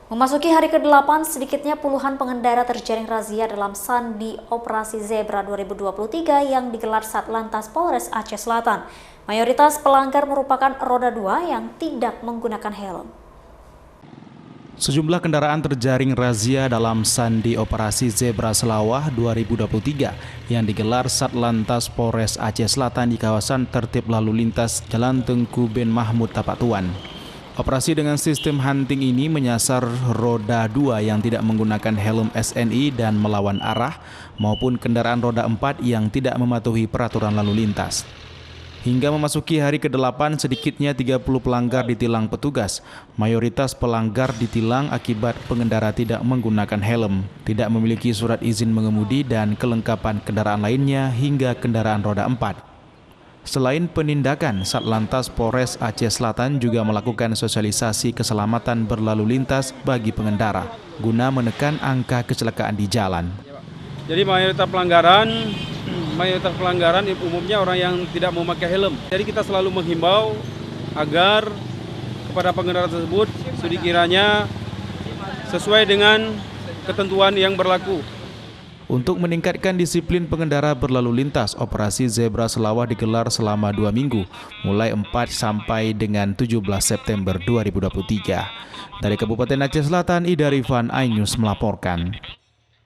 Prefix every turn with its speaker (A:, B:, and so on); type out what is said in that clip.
A: Memasuki hari ke-8, sedikitnya puluhan pengendara terjaring razia dalam sandi Operasi Zebra 2023 yang digelar Satlantas Polres Aceh Selatan. Mayoritas pelanggar merupakan roda 2 yang tidak menggunakan helm.
B: Sejumlah kendaraan terjaring razia dalam sandi Operasi Zebra Selawah 2023 yang digelar Satlantas Polres Aceh Selatan di kawasan tertib lalu lintas Jalan Tengku bin Mahmud Tapatuan. Operasi dengan sistem hunting ini menyasar roda 2 yang tidak menggunakan helm SNI dan melawan arah maupun kendaraan roda 4 yang tidak mematuhi peraturan lalu lintas. Hingga memasuki hari ke-8, sedikitnya 30 pelanggar ditilang petugas. Mayoritas pelanggar ditilang akibat pengendara tidak menggunakan helm, tidak memiliki surat izin mengemudi dan kelengkapan kendaraan lainnya hingga kendaraan roda 4. Selain penindakan, Satlantas Polres Aceh Selatan juga melakukan sosialisasi keselamatan berlalu lintas bagi pengendara, guna menekan angka kecelakaan di jalan.
C: Jadi mayoritas pelanggaran umumnya orang yang tidak memakai helm. Jadi kita selalu menghimbau agar kepada pengendara tersebut sekiranya sesuai dengan ketentuan yang berlaku.
B: Untuk meningkatkan disiplin pengendara berlalu lintas, Operasi Zebra Selawah digelar selama 2 minggu, mulai 4 sampai dengan 17 September 2023. Dari Kabupaten Aceh Selatan, Ida Rifan, iNews melaporkan.